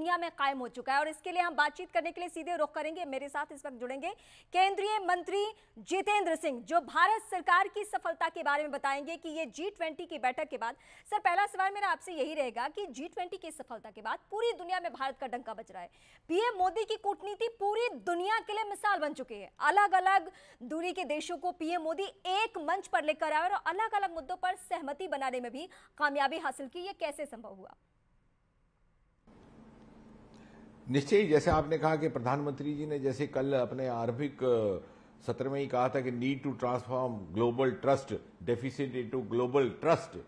दुनिया में कायम हो चुका है। और इसके लिए हम बातचीत करने के लिए सीधे रुख करेंगे, मेरे साथ इस वक्त जुड़ेंगे केंद्रीय मंत्री जितेंद्र सिंह, जो भारत सरकार की सफलता के बारे में बताएंगे कि ये G20 की बैठक के बाद। सर, पहला सवाल मेरा आपसे यही रहेगा कि G20 की सफलता के बाद पूरी दुनिया में भारत का डंका बज रहा है। पीएम मोदी की कूटनीति पूरी दुनिया के लिए मिसाल बन चुकी है। अलग अलग दूरी के देशों को पीएम मोदी एक मंच पर लेकर आए और अलग अलग मुद्दों पर सहमति बनाने में भी कामयाबी हासिल की। ये कैसे संभव हुआ? निश्चय ही, जैसे आपने कहा कि प्रधानमंत्री जी ने जैसे कल अपने आरंभिक सत्र में ही कहा था कि need to transform global trust deficit into global trust,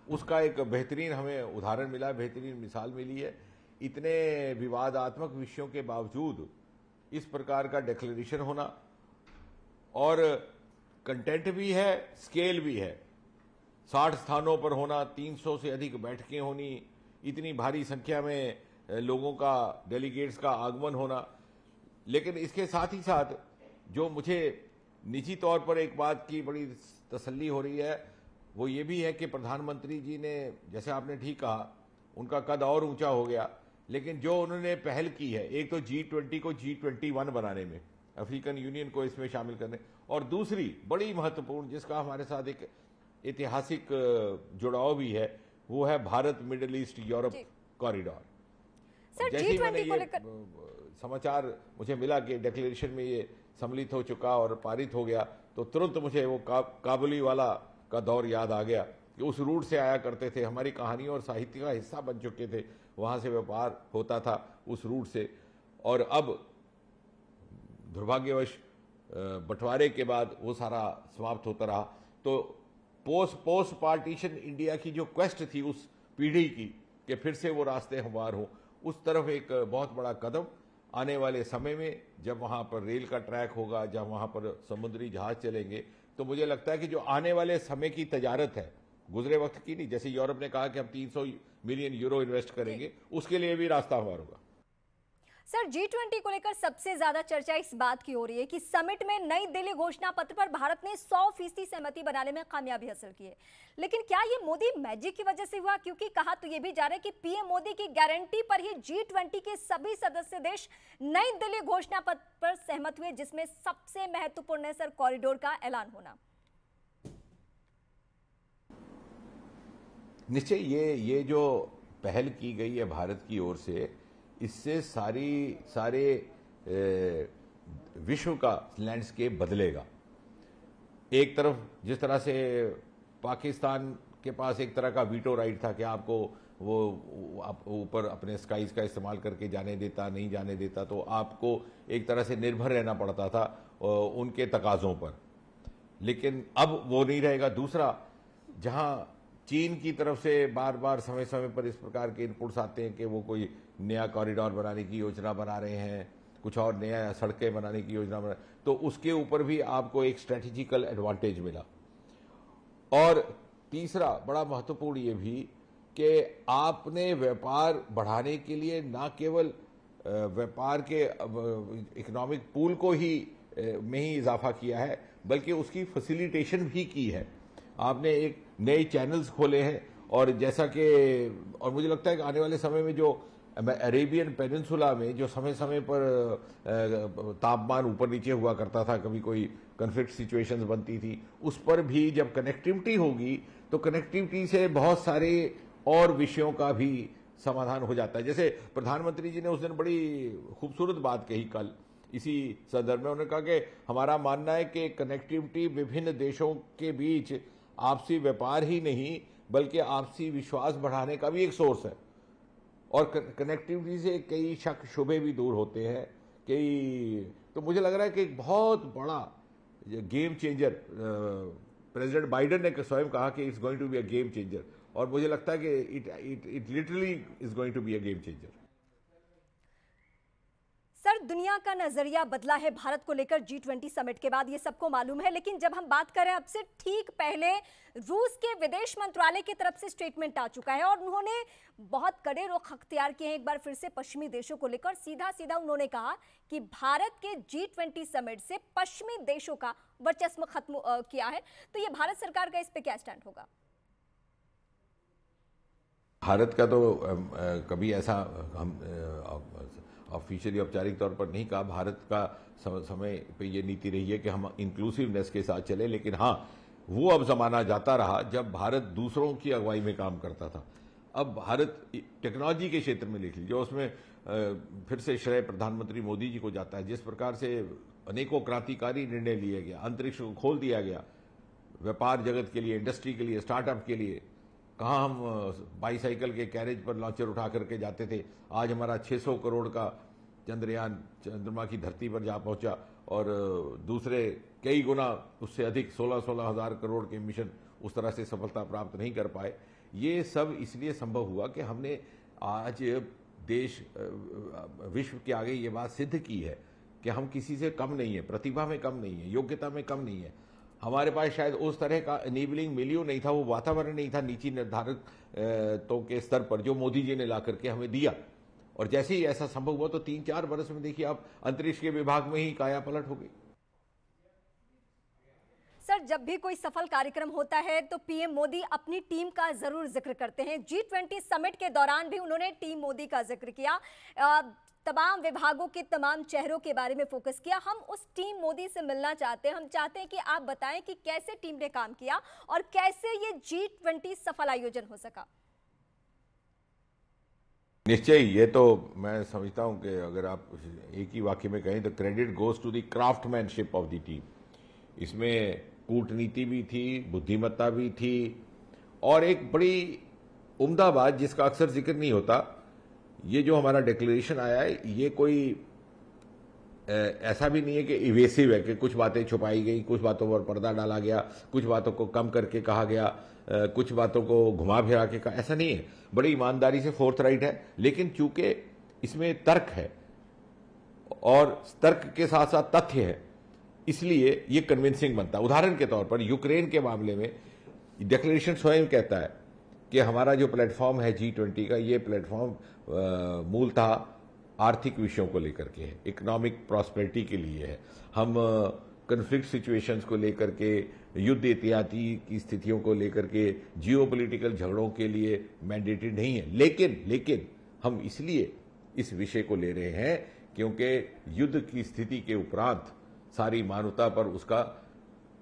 उसका एक बेहतरीन हमें उदाहरण मिला, बेहतरीन मिसाल मिली है। इतने विवादात्मक विषयों के बावजूद इस प्रकार का डिक्लेरेशन होना, और कंटेंट भी है, स्केल भी है। 60 स्थानों पर होना, 300 से अधिक बैठकें होनी, इतनी भारी संख्या में लोगों का, डेलीगेट्स का आगमन होना। लेकिन इसके साथ ही साथ जो मुझे निजी तौर पर एक बात की बड़ी तसल्ली हो रही है, वो ये भी है कि प्रधानमंत्री जी ने, जैसे आपने ठीक कहा, उनका कद और ऊंचा हो गया, लेकिन जो उन्होंने पहल की है, एक तो G20 को G21 बनाने में, अफ्रीकन यूनियन को इसमें शामिल करने, और दूसरी बड़ी महत्वपूर्ण, जिसका हमारे साथ एक ऐतिहासिक जुड़ाव भी है, वो है Bharat middle east Europe corridor. जैसे ही मैंने ये समाचार मुझे मिला कि डिक्लेरेशन में ये सम्मिलित हो चुका और पारित हो गया, तो तुरंत मुझे वो काबुली वाला का दौर याद आ गया कि उस रूट से आया करते थे, हमारी कहानियों और साहित्य का हिस्सा बन चुके थे, वहां से व्यापार होता था उस रूट से। और अब दुर्भाग्यवश बंटवारे के बाद वो सारा समाप्त होता रहा। तो पोस्ट पार्टीशन इंडिया की जो क्वेस्ट थी उस पीढ़ी की कि फिर से वो रास्ते हमवार हों, उस तरफ एक बहुत बड़ा कदम आने वाले समय में, जब वहां पर रेल का ट्रैक होगा, जब वहां पर समुद्री जहाज चलेंगे, तो मुझे लगता है कि जो आने वाले समय की तजारत है, गुजरे वक्त की नहीं, जैसे यूरोप ने कहा कि हम 300 मिलियन यूरो इन्वेस्ट करेंगे, उसके लिए भी रास्ता हमार होगा। सर, G20 को लेकर सबसे ज्यादा चर्चा इस बात की हो रही है कि समिट में नई दिल्ली घोषणा पत्र पर भारत ने 100% सहमति बनाने में कामयाबी हासिल की है। लेकिन क्या ये मोदी मैजिक की वजह से हुआ? क्योंकि कहा तो ये भी जा रहा है कि पीएम मोदी की गारंटी पर ही G20 के सभी सदस्य देश नई दिल्ली घोषणा पत्र पर सहमत हुए, जिसमें सबसे महत्वपूर्ण है सर कॉरिडोर का ऐलान होना। निश्चय ये जो पहल की गई है भारत की ओर से, इससे सारे विश्व का लैंडस्केप बदलेगा। एक तरफ जिस तरह से पाकिस्तान के पास एक तरह का वीटो राइट था कि आपको वो ऊपर अपने स्काईज का इस्तेमाल करके जाने देता, नहीं जाने देता, तो आपको एक तरह से निर्भर रहना पड़ता था उनके तकाजों पर। लेकिन अब वो नहीं रहेगा। दूसरा, जहां चीन की तरफ से बार बार समय समय पर इस प्रकार के इनपुट्स आते हैं कि वो कोई नया कॉरिडोर बनाने की योजना बना रहे हैं, कुछ और नया सड़कें बनाने की योजना बना, तो उसके ऊपर भी आपको एक स्ट्रेटेजिकल एडवांटेज मिला। और तीसरा बड़ा महत्वपूर्ण ये भी कि आपने व्यापार बढ़ाने के लिए न केवल व्यापार के इकोनॉमिक पूल को ही में ही इजाफा किया है, बल्कि उसकी फैसिलिटेशन भी की है। आपने एक नए चैनल्स खोले हैं, और जैसा कि, और मुझे लगता है कि आने वाले समय में जो अरेबियन पेनिनसुला में जो समय समय पर तापमान ऊपर नीचे हुआ करता था, कभी कोई कन्फ्लिक्ट सिचुएशंस बनती थी, उस पर भी जब कनेक्टिविटी होगी तो कनेक्टिविटी से बहुत सारे और विषयों का भी समाधान हो जाता है। जैसे प्रधानमंत्री जी ने उस दिन बड़ी खूबसूरत बात कही कल इसी संदर्भ में। उन्होंने कहा कि हमारा मानना है कि कनेक्टिविटी विभिन्न देशों के बीच आपसी व्यापार ही नहीं, बल्कि आपसी विश्वास बढ़ाने का भी एक सोर्स है। और कनेक्टिविटी से कई शक शुबे भी दूर होते हैं, तो मुझे लग रहा है कि एक बहुत बड़ा गेम चेंजर, प्रेसिडेंट बाइडेन ने स्वयं कहा कि it's going to be a game changer, और मुझे लगता है कि it literally is going to be a game changer. Sir, दुनिया का नजरिया बदला है भारत को लेकर G20 समिट के बाद, ये सबको मालूम है। लेकिन जब हम बात करें अब से ठीक पहले, रूस के विदेश मंत्रालय की तरफ से स्टेटमेंट आ चुका है और उन्होंने बहुत कड़े रुख अख्तियार किए हैं एक बार फिर से पश्चिमी देशों को लेकर। सीधा सीधा उन्होंने कहा कि भारत के G20 समिट से पश्चिमी देशों का वर्चस्व खत्म किया है। तो ये भारत सरकार का इस पे क्या स्टैंड होगा? भारत का तो कभी ऐसा हम ऑफिशियली औपचारिक तौर पर नहीं कहा। भारत का समय पे ये नीति रही है कि हम इंक्लूसिवनेस के साथ चले, लेकिन हाँ, वो अब जमाना जाता रहा जब भारत दूसरों की अगुवाई में काम करता था। अब भारत टेक्नोलॉजी के क्षेत्र में लिख लीजिए, उसमें फिर से श्रेय प्रधानमंत्री मोदी जी को जाता है। जिस प्रकार से अनेकों क्रांतिकारी निर्णय लिए गया, अंतरिक्ष को खोल दिया गया, व्यापार जगत के लिए, इंडस्ट्री के लिए, स्टार्टअप के लिए। कहाँ हम बाईसाइकिल के कैरेज पर लॉन्चर उठा करके जाते थे, आज हमारा 600 करोड़ का चंद्रयान चंद्रमा की धरती पर जा पहुंचा, और दूसरे कई गुना उससे अधिक 16-16 हजार करोड़ के मिशन उस तरह से सफलता प्राप्त नहीं कर पाए। ये सब इसलिए संभव हुआ कि हमने आज देश विश्व के आगे ये बात सिद्ध की है कि हम किसी से कम नहीं है, प्रतिभा में कम नहीं है, योग्यता में कम नहीं है। हमारे पास शायद उस तरह का इनेबलिंग मिलियो नहीं था, वो वातावरण नहीं था नीति निर्धारकों के स्तर पर जो मोदी जी ने ला करके हमें दिया। और जैसे ही ऐसा संभव हुआ तो 3-4 वर्ष में देखिए आप अंतरिक्ष के विभाग में ही काया पलट हो गई। सर, जब भी कोई सफल कार्यक्रम होता है तो पीएम मोदी अपनी टीम का जरूर जिक्र करते हैं। G20 समिट के दौरान भी उन्होंने टीम मोदी का जिक्र किया, तमाम विभागों के तमाम चेहरों के बारे में फोकस किया। हम उस टीम मोदी से मिलना चाहते हैं। हम चाहते हैं कि आप बताएं कि कैसे टीम ने काम किया और कैसे ये G20 सफल आयोजन हो सका। निश्चय, ये तो मैं समझता हूं कि अगर आप एक ही वाक्य में कहें तो credit goes to the craftsmanship of the team. इसमें कूटनीति भी थी, बुद्धिमत्ता भी थी, और एक बड़ी उम्दा बात जिसका अक्सर जिक्र नहीं होता, ये जो हमारा डिक्लेरेशन आया है, ये कोई ऐसा भी नहीं है कि इवेसिव है कि कुछ बातें छुपाई गई, कुछ बातों पर पर्दा डाला गया, कुछ बातों को कम करके कहा गया, कुछ बातों को घुमा फिरा के कहा, ऐसा नहीं है। बड़ी ईमानदारी से फोर्थ राइट है, लेकिन चूंकि इसमें तर्क है और तर्क के साथ साथ तथ्य है, इसलिए ये कन्विंसिंग बनता है। उदाहरण के तौर पर यूक्रेन के मामले में डिक्लेरेशन स्वयं कहता है कि हमारा जो प्लेटफॉर्म है G20 का, ये प्लेटफॉर्म मूलतः आर्थिक विषयों को लेकर के है, इकोनॉमिक प्रॉस्पेरिटी के लिए है। हम कन्फ्लिक्ट सिचुएशंस को लेकर के, युद्ध इत्यादि की स्थितियों को लेकर के, जियोपॉलिटिकल झगड़ों के लिए मैंडेटेड नहीं है। लेकिन हम इसलिए इस विषय को ले रहे हैं क्योंकि युद्ध की स्थिति के उपरांत सारी मानवता पर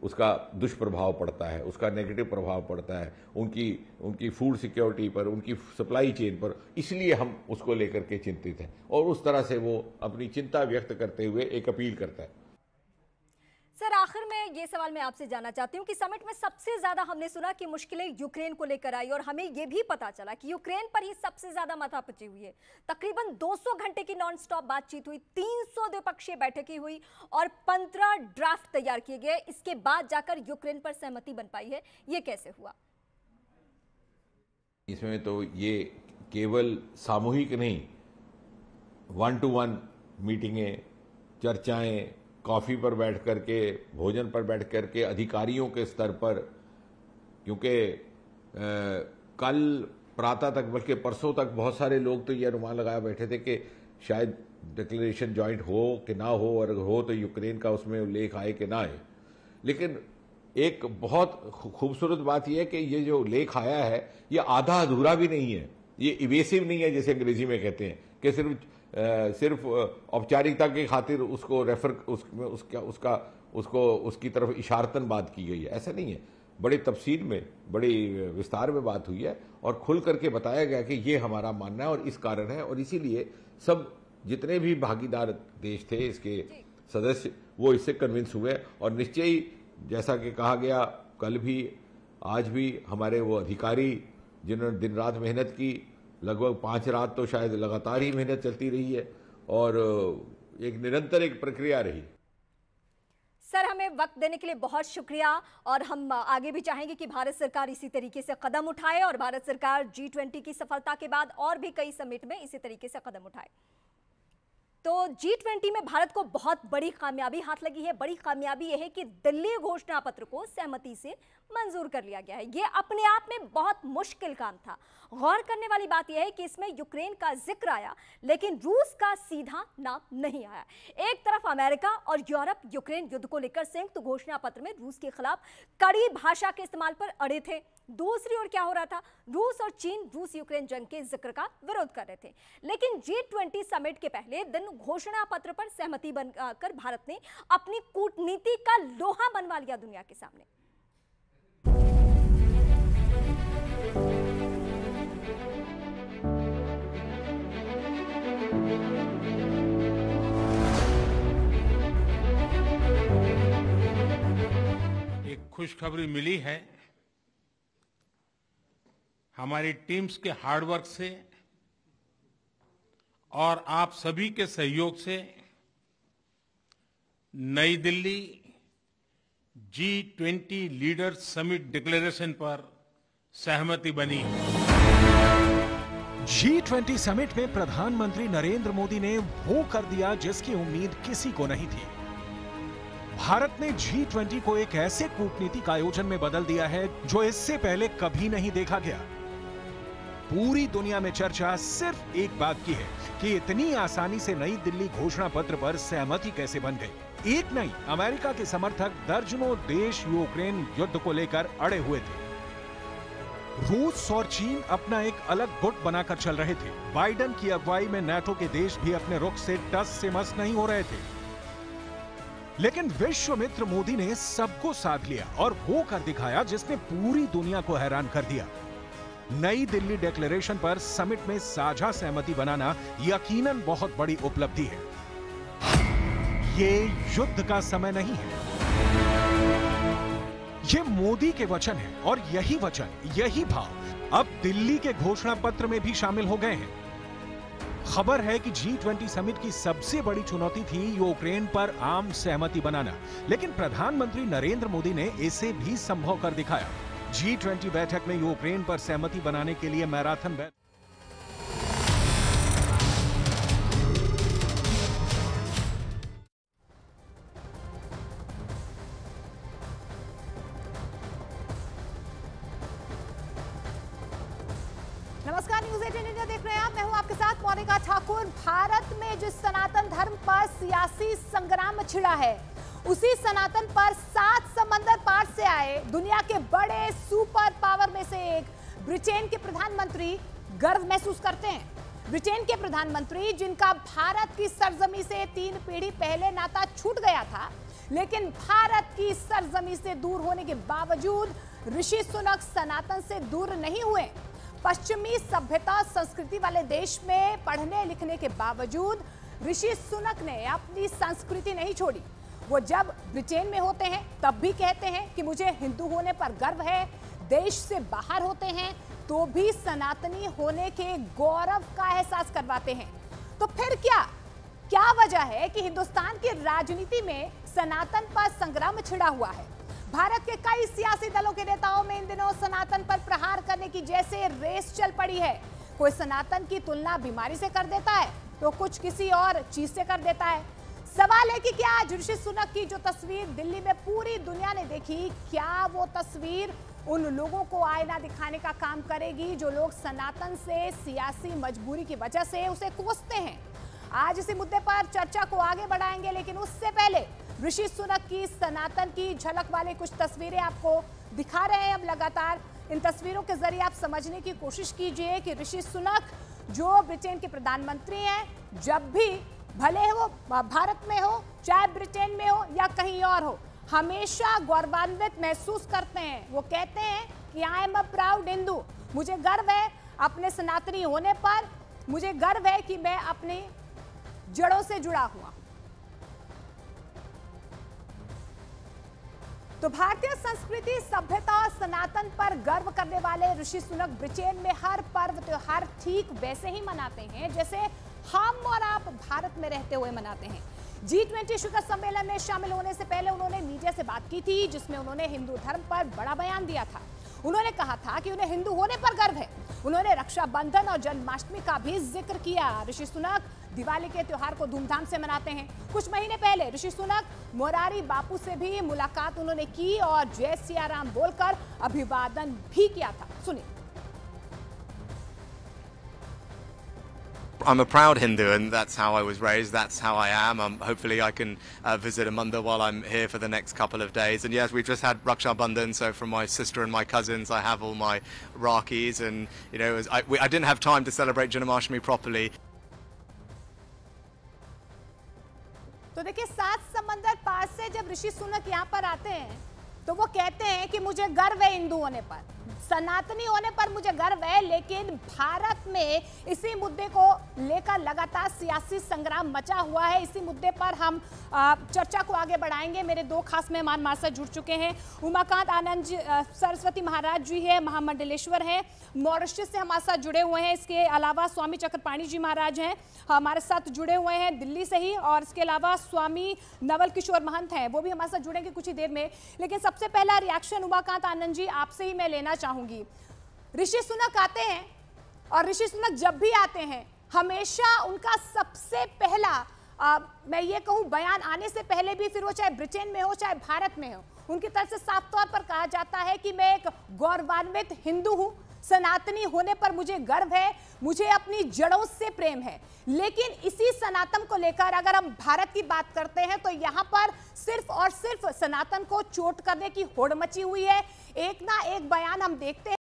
उसका दुष्प्रभाव पड़ता है, उसका नेगेटिव प्रभाव पड़ता है, उनकी फूड सिक्योरिटी पर, उनकी सप्लाई चेन पर। इसलिए हम उसको लेकर के चिंतित हैं, और उस तरह से वो अपनी चिंता व्यक्त करते हुए एक अपील करता है। सर, आखिर में ये सवाल मैं आपसे जानना चाहती हूँ कि समिट में सबसे ज्यादा हमने सुना कि मुश्किलें यूक्रेन को लेकर आई, और हमें ये भी पता चला कि यूक्रेन पर ही सबसे ज्यादा माथापच्ची हुई है। तकरीबन 200 घंटे की नॉन स्टॉप बातचीत हुई, 300 द्विपक्षीय बैठकें हुई और 15 ड्राफ्ट तैयार किए गए। इसके बाद जाकर यूक्रेन पर सहमति बन पाई है। ये कैसे हुआ? इसमें तो ये केवल सामूहिक नहीं, 1-to-1 मीटिंगें, चर्चाएं, कॉफी पर बैठ करके, भोजन पर बैठ करके, अधिकारियों के स्तर पर, क्योंकि कल प्रातः तक, बल्कि परसों तक बहुत सारे लोग तो ये अनुमान लगाया बैठे थे कि शायद डिक्लेरेशन जॉइंट हो कि ना हो, और हो तो यूक्रेन का उसमें उल्लेख आए कि ना आए। लेकिन एक बहुत खूबसूरत बात यह है कि ये जो लेख आया है ये आधा अधूरा भी नहीं है, ये इवेसिव नहीं है जैसे अंग्रेजी में कहते हैं कि सिर्फ औपचारिकता के खातिर उसको रेफर उसकी तरफ इशारतन बात की गई है, ऐसा नहीं है। बड़ी तफसील में, बड़ी विस्तार में बात हुई है और खुल करके बताया गया कि ये हमारा मानना है और इस कारण है, और इसीलिए सब जितने भी भागीदार देश थे, इसके सदस्य, वो इससे कन्विंस हुए। और निश्चय ही जैसा कि कहा गया, कल भी आज भी हमारे वो अधिकारी जिन्होंने दिन रात मेहनत की, लगभग 5 रात तो शायद लगातार ही मेहनत चलती रही है, और एक निरंतर एक प्रक्रिया रही। सर, हमें वक्त देने के लिए बहुत शुक्रिया, और हम आगे भी चाहेंगे कि भारत सरकार इसी तरीके से कदम उठाए और भारत सरकार G20 की सफलता के बाद और भी कई समिट में इसी तरीके से कदम उठाए। तो G20 में भारत को बहुत बड़ी कामयाबी हाथ लगी है। बड़ी कामयाबी यह है कि दिल्ली घोषणा पत्र को सहमति से मंजूर कर लिया गया है। यह अपने आप में बहुत मुश्किल काम था। गौर करने वाली बात यह है कि इसमें यूक्रेन का जिक्र आया, लेकिन रूस का सीधा नाम नहीं आया। एक तरफ अमेरिका और यूरोप यूक्रेन युद्ध को लेकर संयुक्त घोषणा पत्र में रूस के खिलाफ कड़ी भाषा के इस्तेमाल पर अड़े थे। दूसरी ओर क्या हो रहा था? रूस और चीन रूस यूक्रेन जंग के जिक्र का विरोध कर रहे थे, लेकिन G20 समिट के पहले दिन घोषणा पत्र पर सहमति बनकर भारत ने अपनी कूटनीति का लोहा बनवा लिया दुनिया के सामने। खुशखबरी मिली है। हमारी टीम्स के हार्डवर्क से और आप सभी के सहयोग से नई Delhi G20 leaders summit declaration पर सहमति बनी। G20 समिट में प्रधानमंत्री नरेंद्र मोदी ने वो कर दिया जिसकी उम्मीद किसी को नहीं थी। भारत ने G20 को एक ऐसे कूटनीतिक आयोजन में बदल दिया है जो इससे पहले कभी नहीं देखा गया। पूरी दुनिया में चर्चा सिर्फ एक बात की है कि इतनी आसानी से नई दिल्ली घोषणा पत्र पर सहमति कैसे बन गई। एक नहीं, अमेरिका के समर्थक दर्जनों देश यूक्रेन युद्ध को लेकर अड़े हुए थे। रूस और चीन अपना एक अलग गुट बनाकर चल रहे थे। बाइडेन की अगुवाई में नाटो के देश भी अपने रुख से टस से मस नहीं हो रहे थे। लेकिन विश्व मित्र मोदी ने सबको साथ लिया और वो कर दिखाया जिसने पूरी दुनिया को हैरान कर दिया। नई दिल्ली डिक्लेरेशन पर समिट में साझा सहमति बनाना यकीनन बहुत बड़ी उपलब्धि है। ये युद्ध का समय नहीं है, ये मोदी के वचन है और यही वचन, यही भाव अब दिल्ली के घोषणा पत्र में भी शामिल हो गए हैं। खबर है कि G20 समिट की सबसे बड़ी चुनौती थी यूक्रेन पर आम सहमति बनाना, लेकिन प्रधानमंत्री नरेंद्र मोदी ने इसे भी संभव कर दिखाया। G20 बैठक में यूक्रेन पर सहमति बनाने के लिए मैराथन बैठक। नमस्कार, न्यूज 18 इंडिया देख रहे हैं आप। मैं हूं आपके साथ मोनिका ठाकुर। भारत में जिस सनातन धर्म पर सियासी संग्राम छिड़ा है, उसी सनातन पर 7 समंदर पार से आए दुनिया के बड़े सुपर पावर में से एक ब्रिटेन के प्रधानमंत्री गर्व महसूस करते हैं। ब्रिटेन के प्रधानमंत्री जिनका भारत की सरजमी से 3 पीढ़ी पहले नाता छूट गया था, लेकिन भारत की सरजमी से दूर होने के बावजूद ऋषि सुनक सनातन से दूर नहीं हुए। पश्चिमी सभ्यता संस्कृति वाले देश में पढ़ने लिखने के बावजूद ऋषि सुनक ने अपनी संस्कृति नहीं छोड़ी। वो जब ब्रिटेन में होते हैं तब भी कहते हैं कि मुझे हिंदू होने पर गर्व है। देश से बाहर होते हैं तो भी सनातनी होने के गौरव का एहसास करवाते हैं। तो फिर क्या वजह है कि हिंदुस्तान की राजनीति में सनातन पर संग्राम छिड़ा हुआ है? भारत के कई सियासी दलों के नेताओं में इन दिनों सनातन पर प्रहार करने की जैसे रेस चल पड़ी है। कोई सनातन की तुलना बीमारी से कर देता है तो कुछ किसी और चीज से कर देता है। सवाल है कि क्या आज ऋषि सुनक की जो तस्वीर दिल्ली में पूरी दुनिया ने देखी, क्या वो तस्वीर उन लोगों को आईना दिखाने का काम करेगी जो लोग सनातन से सियासी मजबूरी की वजह से उसे कोसते हैं? आज इसी मुद्दे पर चर्चा को आगे बढ़ाएंगे, लेकिन उससे पहले ऋषि सुनक की सनातन की झलक वाली कुछ तस्वीरें आपको दिखा रहे हैं। अब लगातार इन तस्वीरों के जरिए आप समझने की कोशिश कीजिए कि ऋषि सुनक जो ब्रिटेन के प्रधानमंत्री हैं, जब भी भले वो भारत में हो, चाहे ब्रिटेन में हो या कहीं और हो, हमेशा गौरवान्वित महसूस करते हैं। वो कहते हैं कि I am a proud Hindu, मुझे गर्व है अपने सनातनी होने पर, मुझे गर्व है कि मैं अपनी जड़ों से जुड़ा हुआ। तो भारतीय संस्कृति, सभ्यता और सनातन पर गर्व करने वाले ऋषि सुनक ब्रिटेन में हर पर्व त्योहार ठीक वैसे ही मनाते हैं जैसे हम और आप भारत में रहते हुए मनाते हैं। G20 शिखर सम्मेलन में शामिल होने से पहले उन्होंने मीडिया से बात की थी, जिसमें उन्होंने हिंदू धर्म पर बड़ा बयान दिया था। उन्होंने कहा था कि उन्हें हिंदू होने पर गर्व है। उन्होंने रक्षाबंधन और जन्माष्टमी का भी जिक्र किया। ऋषि सुनक दिवाली के त्योहार को धूमधाम से मनाते हैं। कुछ महीने पहले ऋषि सुनक मोरारी बापू से भी मुलाकात उन्होंने की और जय सिया राम बोलकर अभिवादन भी किया था। सुनिए। I'm a proud Hindu, and that's how I was raised. That's how I am. Hopefully, I can visit a mandir while I'm here for the next couple of days. And yes, we've just had Raksha Bandhan, so from my sister and my cousins, I have all my Rakis, and I didn't have time to celebrate Janmashtami properly. तो देखिए, 7 समंदर पार से जब ऋषि सुनक यहाँ पर आते हैं तो वो कहते हैं कि मुझे गर्व है हिंदू होने पर, सनातनी होने पर मुझे गर्व है, लेकिन भारत में इसी मुद्दे को लेकर लगातार सियासी संग्राम मचा हुआ है। इसी मुद्दे पर हम चर्चा को आगे बढ़ाएंगे। मेरे 2 खास मेहमान हमारे साथ जुड़ चुके हैं। उमाकांत आनंद जी, सरस्वती महाराज जी है, महामंडलेश्वर हैं, मॉरिशस से हमारे साथ जुड़े हुए हैं। इसके अलावा स्वामी चक्रपाणी जी महाराज हैं, हमारे साथ जुड़े हुए हैं दिल्ली से ही, और इसके अलावा स्वामी नवल किशोर महंत हैं, वो भी हमारे साथ जुड़ेंगे कुछ ही देर में। लेकिन सबसे पहला रिएक्शन उमाकांत आनंद जी आपसे ही मैं लेना चाहूंगी। ऋषि सुनक आते हैं, और ऋषि सुनक जब भी आते हैं हमेशा उनका सबसे पहला मैं ये कहूं बयान आने से पहले भी, फिर वो चाहे ब्रिटेन में हो चाहे भारत में हो, उनकी तरफ से साफ तौर पर कहा जाता है कि मैं एक गौरवान्वित हिंदू हूं, सनातनी होने पर मुझे गर्व है, मुझे अपनी जड़ों से प्रेम है। लेकिन इसी सनातन को लेकर अगर हम भारत की बात करते हैं तो यहां पर सिर्फ और सिर्फ सनातन को चोट करने की होड़ मची हुई है। एक ना एक बयान हम देखते हैं।